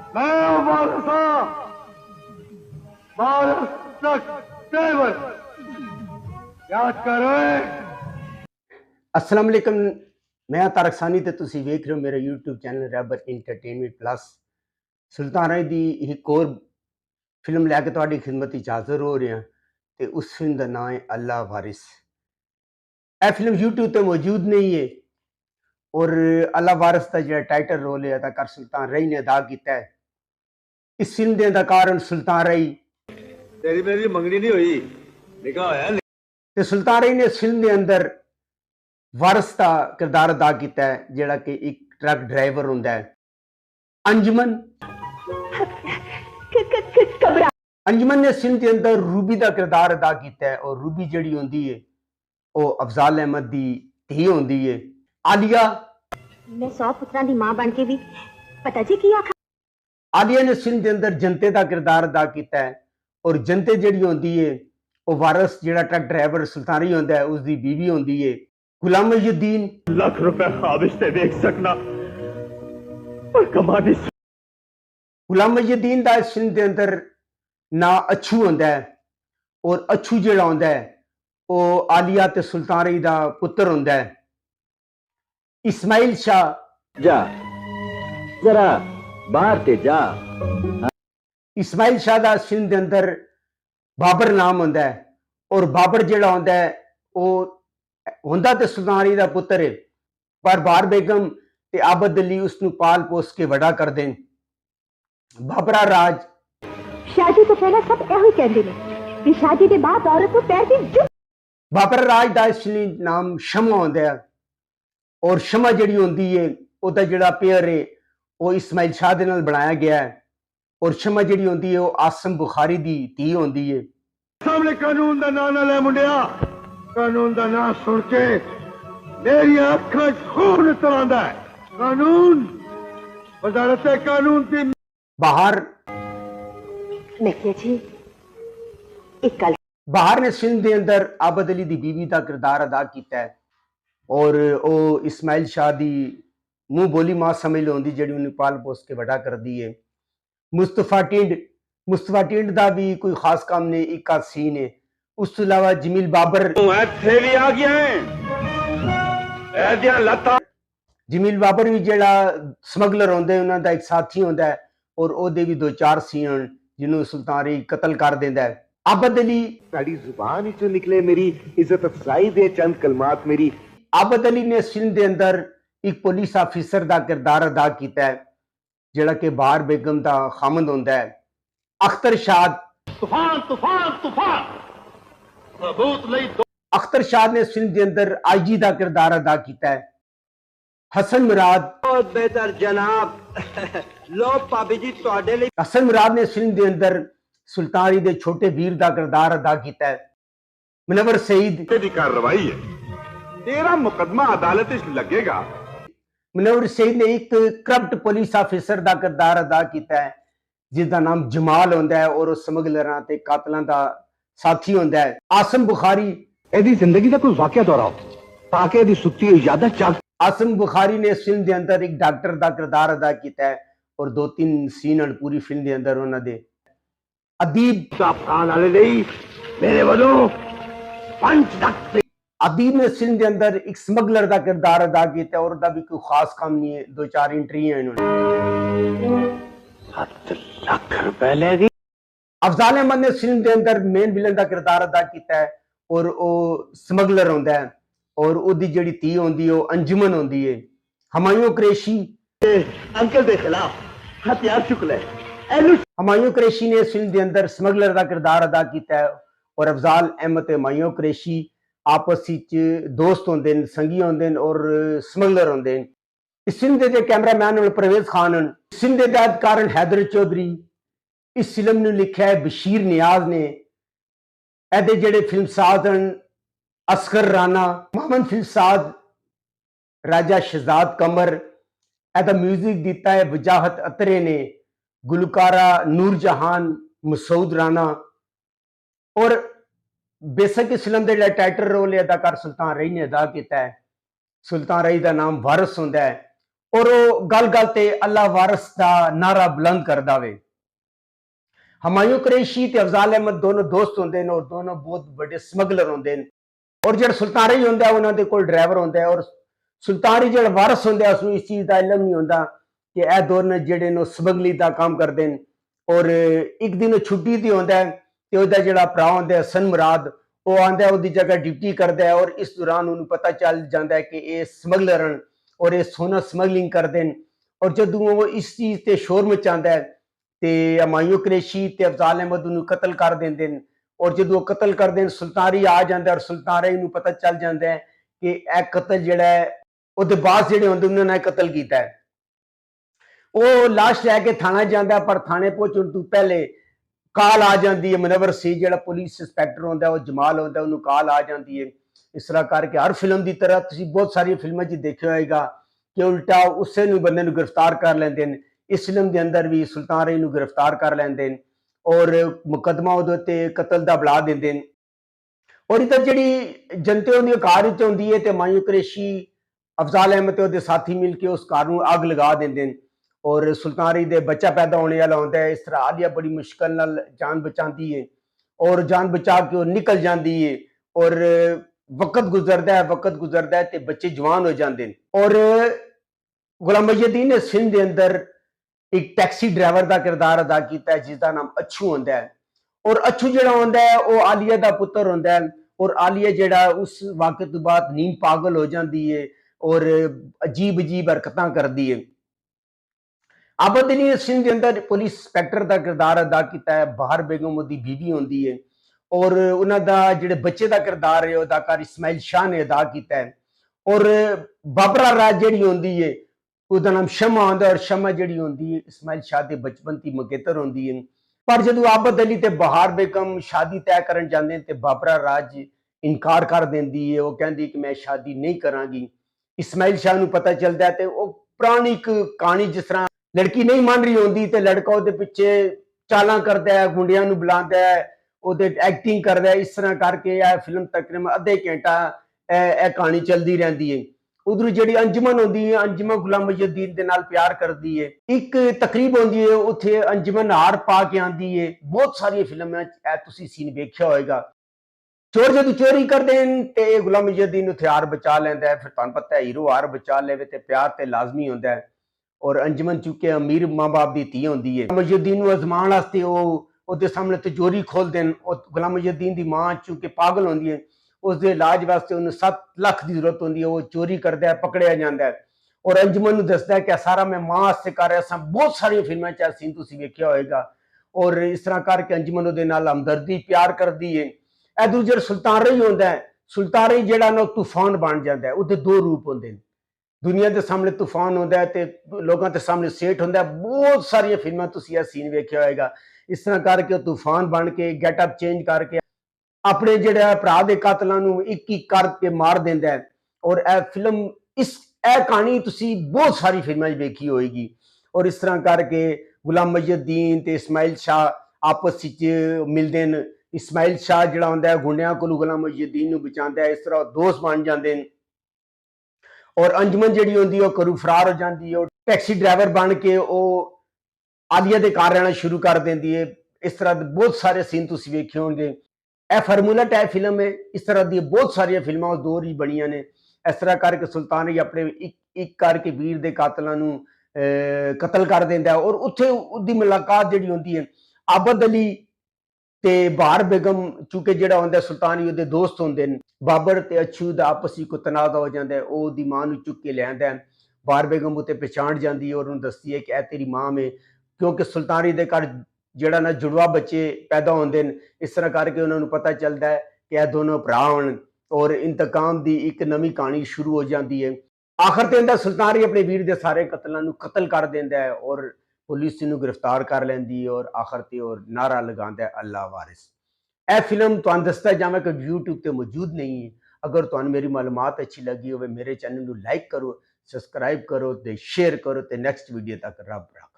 मैं याद करो। अस्सलाम वालेकुम, मैं तारक सानी ते तुसी वेख रहे हो मेरा यूट्यूब चैनल रैबर इंटरटेनमेंट प्लस। सुल्तान राय दी एक और फिल्म लैके तुहाडी खिदमत विच हाज़र हो रहे हैं ते उस फिल्म दा नाम है अल्लाह वारिस। यह फिल्म यूट्यूब ते मौजूद नहीं है और अल्लाह वारिस का जो टाइटल रोल है अदाकार सुल्तान राय ने अदा किया है। इस फिल्म के अदाकार सुल्तान राय तेरी मेरी मंगनी नहीं हुई, निकाह होया ते सुल्तान राय ने इस फिल्म के अंदर वारिस का किरदार अदा किया है, जिहड़ा कि एक ट्रक ड्राइवर होंदा है। अंजुमन अंजुमन ने फिल्म के अंदर रूबी का किरदार अदा किया है और रूबी जिहड़ी होंदी है वो अफजाल अहमद दी धी होंदी है। आलिया मैं 100 पुत्रां दी मां बन के भी पता जी की आखा। आलिया ने फिल्म के अंदर जनते का किरदार अदा किया है और जनते जिहड़ी होंदी है वो वारिस जिहड़ा ट्रक ड्राइवर सुल्तान राय होंदा है उसकी बीवी होंदी है। गुलाम मुइजुद्दीन लाख रुपए ख्वाबिश से देख सकना और कमा नहीं। गुलाम मुइजुद्दीन का इस फिल्म के अंदर ना अच्छू होंदा है और अच्छू जिहड़ा होंदा है वो आलिया ते सुल्तान राय दा पुत्र होंदा है। इस्माइल शाह जा जरा बाहर ते जा। इस्माइल शाह दा इस फिल्म के अंदर बाबर नाम होंदा है और बाबर जिहड़ा होंदा है वो होंदा ते सुल्तान राय दा पुत्र है, पर बार बेगम ते आबद अली उसनू पाल पोस के वड़ा कर देन। बाबरा राज शादी तो पहला सब एहो कहंदे ने कि शादी के बाद औरत को पैर दी जुट। बाबर राज दा असली नाम शमा होंदा है और शमा जिहड़ी होंदी है ओदा जिहड़ा पेयर है वो इस्माइल शाह दे नाल बनाया गया है और शमा जिहड़ी होंदी है वो आसम बुखारी दी धी होंदी है। सामने कानून दा नाम ना ले मुंडिया, कानून दा नाम सुन के मेरी अखां खून तरांदा है। कानून वजारत कानून की बाहर मैं जी एक गल बाहर ने फिल्म के अंदर आबद अली दी बीवी का किरदार अदा किया है और वो इस्माइल शाह दी मुंह बोली मां समझ लोंदी जिहड़ी उन्हें पाल पोस के वड़ा कर दी है। मुस्तफा टिंड का भी कोई खास काम नहीं, एक आध सीन है। उस तो अलावा जमील बाबर थैली आ गया है जमील बाबर भी जिहड़ा समगलर होंदे उन्हां दा एक साथी होंदा है और ओदे भी दो चार सीन जिन्होंने सुल्तान राय कतल कर देंदा है। आबद अली साड़ी जुबान ही जो निकले मेरी इज्जत अफजाई दे चंद कलमात मेरी। आबद अली ने इस फिल्म के अंदर एक पुलिस ऑफिसर का किरदार अदा किया है जिहड़ा कि बार बेगम का खामंद होंदा है। अख्तर शाद तूफान तूफान तूफान सबूत नहीं। अख्तर शाद ने इस फिल्म के अंदर आईजी का किरदार अदा किया है। हसन मुराद बहुत बेहतर जनाब। लो भाभी जी तुहाडे लई। हसन मुराद ने इस फिल्म के अंदर सुल्तान राय दे छोटे वीर का किरदार अदा किया है। मुनव्वर सईद तेरी कार्रवाई है, तेरा मुकदमा अदालत में लगेगा। मुनव्वर सईद ने एक करप्ट पुलिस ऑफिसर का किरदार अदा किया है जिसका नाम जमाल होंदा है और समगलरां ते कातलां दा साथी होंदा है। आसम बुखारी एदी जिंदगी दा कोई वाकया दोहराओ ताकि एदी सुक्ती हुई यादां जाग। आसम बुखारी ने इस फिल्म के अंदर एक डॉक्टर का किरदार अदा किया है और दो तीन सीन पूरी फिल्म के अंदर उन्होंने दे। अदीब साफान वाले नहीं मेरे वालों पंच तक। अदीब ने इस फिल्म के अंदर एक स्मगलर का किरदार अदा किया और भी कोई खास काम नहीं है, दो चार एंट्री है इन्होंने। 7 लाख रुपए ले गई। अफजाल अहमद ने इस फिल्म के अंदर मेन विलन का किरदार अदा किया है और वो स्मगलर होंदा है और ओदी जिहड़ी धी होंदी है वो अंजुमन होंदी है। हुमायूं कुरैशी अंकल के खिलाफ हथियार चुक ले। हुमायूं कुरैशी ने इस फिल्म के अंदर स्मगलर का किरदार अदा किया है और अफजाल अहमद ते हुमायूं कुरैशी आपस दोस्त होंदे ने, संगी होंदे ने और स्मगलर होंदे ने। इस फिल्म के कैमरामैन परवेज खान हैं। इस फिल्म के हिदायतकार हैदर चौधरी। इस फिल्म ने लिखा है बशीर नियाज ने। एदे जेडे फिल्मसाज हैं असगर राना, मोहम्मद फिल्मसाज, राजा शहजाद कमर। एदा म्यूजिक दिता है वजाहत अतरे ने, गुलकारा नूर जहान, मसूद राना और बेशक इस फिल्म का टाइटल रोल अदाकार सुल्तान राय ने अदा किया है। सुल्तान राय का नाम वारिस होंदा है और वो गल गल ते अल्लाह वारिस का नारा बुलंद करदा वे। हमायूं कुरैशी ते अफजाल अहमद दोनों दोस्त होंदे ने और दोनों बहुत बड़े स्मगलर होंदे ने। और जो सुल्तान रही होंदा उन्हां दे कोल ड्राइवर होंदा है और सुल्तान रही जो वारिस होंदा उसनूं इस चीज़ का इलम नहीं होंदा कि यह दोनों जेडे ने स्मगलिंग का काम करते हैं। और एक दिन छुट्टी ते होंदा है ते ओहदा जेड़ा भरा होंदा है हसन मुराद वो आंदा है ओहदी जगह ड्यूटी करता है और इस दौरान उन्हें पता चल जाता है कि ये स्मगलर हैं और ये सोना स्मगलिंग करते हैं। और जदों वो इस चीज़ ते शोर मचांदा है ते हमायूं कुरैशी ते अफजाल अहमद उन्हें कतल कर देंदे ने। और जो कतल करते हैं सुल्तान रही आ जाता है और सुल्तान रही नूं पता चल जाता है कि यह कतल जिहड़ा है उहदे बास जिहड़े होंदे उन्होंने कतल किया है। वो लाश लैके थाना जाता है पर थाने पहुंचने तो पहले काल आ जाती है। मुनव्वर सी जो पुलिस इंस्पैक्टर होंदा है वो जमाल होंदा है उन्होंने काल आ जाती है। इस तरह करके हर फिल्म की तरह तुसीं बहुत सारी फिल्मों च देखा होगा कि उल्टा उसे बंदे नूं गिरफ्तार कर लेंदे ने। इस फिल्म के अंदर भी सुल्तान रही नूं गिरफ्तार कर लेंदे ने और मुकदमा उहदे ते कतल दा बढ़ा देंदे ने। और इधर जिहड़ी जनते उहदी कार विच होंदी है ते हमायूं कुरैशी अफजाल अहमद ते उहदे साथी मिल के उस कार नूं अग लगा देंदे ने और सुल्तान रही दे बच्चा पैदा होने वाला होंदा है। इस तरह आलिया बड़ी मुश्किल नाल जान बचाती है और जान बचा के निकल जाती है और वक्त गुजरदा है ते बच्चे जवान हो जाते हैं। और गुलाम मुहिउद्दीन ने इस फिल्म के अंदर एक टैक्सी ड्राइवर का किरदार अदा किया है जिसका नाम अच्छू होंदा है। और अच्छू जिहड़ा होंदा है वो आलिया का पुत्र होंदा है और आलिया जिहड़ा उस वाक़े तो बाद नींद पागल हो जाती है और अजीब अजीब हरकतां करती है। आबद अली इस फिल्म के अंदर पुलिस इंस्पैक्टर का किरदार अदा किया है। बहार बेगम उसकी बीवी होंदी है और उन्हां दा जिहड़े बच्चे का किरदार है अदाकार इस्माइल शाह ने अदा किया है। और बाबरा राज जिहड़ी होंदी है उसका नाम शमा होंदा है और शमा जिहड़ी होंदी है इस्माइल शाह के बचपन की मंगेतर होंदी है। पर जदों आबद अली ते बहार बेगम शादी तय करन जांदे ते बाबरा राज इनकार कर देंदी है। वो कहती कि मैं शादी नहीं करांगी। इस्माइल शाह नूं पता चलता है तो वो पुरानी एक कहानी जिस तरह लड़की नहीं मान रही होंदी ते लड़का उहदे पिछे चालां करदा है, गुंडियां नूं बुलांदा है, उहदे एक्टिंग करदा है। इस तरह करके यह फिल्म तकरीबन अद्धे घंटा कहानी चलती रहती है। उधर जिहड़ी अंजुमन होंदी है अंजुमन गुलाम मुहिउद्दीन दे नाल प्यार करती है। एक तकरीब होंदी है उत्थे अंजुमन हार पा के आंदी है। बहुत सारी फिल्मां तुसीं सीन वेख्या होएगा। चोर जदों चोरी करते हैं तो गुलाम मुहिउद्दीन उत्थे हार बचा लैंदा है। फिर तुहानूं पता है हीरो हार बचा लेवे ते प्यार ते लाजमी होंदा है। और अंजुमन चूंकि अमीर मां बाप की धी होंदी है मुहिउद्दीन नूं अजमाण वास्ते ਉਹਦੇ सामने तिजोरी खोलते हैं। गुलाम मुहिउद्दीन की मां चूंकि पागल होंदी है उसके इलाज वास्ते उन्हें 7 लाख की जरूरत होंदी है। वो चोरी करता है पकड़िया जाता है और अंजुमन नूं दसदा है कि सारा मैं मां वास्ते कर रहा। बहुत सारी फिल्मां च सीन तुसीं वेख्या होएगा। और इस तरह करके अंजुमन उहदे नाल हमदर्दी प्यार करती है। ए दूजे सुल्तान रही होंदा है सुल्तान रही जिहड़ा ना तूफान बन जाता है। उहदे 2 रूप होंदे हैं। दुनिया के सामने तूफान होंदा है ते लोगों के सामने सेठ होंदा है। बहुत सारी फिल्मां तुसीं यह सीन वेख्या होएगा। इस तरह करके तूफान बन के गेटअप चेंज करके अपने जिहड़े भरा दे कातलां नूं एक एक करके मार देंदा है। और यह फिल्म इस कहानी तुसीं बहुत सारी फिल्मां वेखी होएगी। और इस तरह करके गुलाम मुहिउद्दीन ते इस्माइल शाह आपस विच मिलदे न। इस्माइल शाह जिहड़ा होंदा है गुंडियां कोलों गुलाम मुहिउद्दीन नूं बचांदा है। इस तरह दोस्त बन जांदे न। और अंजुमन जिहड़ी होंदी है घरों फरार हो जाती है। टैक्सी ड्राइवर बन के वो आलिया दे घर रहना शुरू कर देंदी है। इस तरह के बहुत सारे सीन तुसीं वेखे होंगे। यह फार्मूला टाइप फिल्म है। इस तरह दी बहुत सारिया फिल्मां उस दौर ही बनिया ने। इस तरह करके सुल्तान रही अपने एक करके वीर दे कातलां नूं कतल कर देंदा है। और उत्थे उसदी मुलाकात जिहड़ी होंदी है आबद अली ते बहार बेगम चूंकि जिहड़ा होंदा सुल्तान ही उहदे दोस्त होंदे ने। बाबर ते अच्छू दा आपस विच कोई तनाज़ा हो जाता है। वो दी मां नूं चुक के लिआंदा है। बहार बेगम उत्ते पहचान जाती है और उन्हें दसदी है कि यह तेरी मां है क्योंकि सुल्तान रही दे घर जिहड़ा ना जुड़वा बच्चे पैदा होंदे ने। इस तरह करके उन्होंने पता चलता है कि यह दोनों भरा होण और इंतकाम की एक नवी कहानी शुरू हो जाती है। आखिर ते इंदा सुल्तान रही अपने वीर दे सारे कतलां नूं कतल कर देंदा है और पुलिस इन्हूं गिरफ्तार कर लैंदी है और आखिर ते और नारा लगांदा है अल्लाह वारिस। यह फिल्म तुहानूं दसदा जावां कि यूट्यूब ते मौजूद नहीं है। अगर तुहानूं मेरी मालूमात अच्छी लगी हो मेरे चैनल नूं लाइक करो, सब्सक्राइब करो ते शेयर करो ते नैक्सट वीडियो तक रब रखा।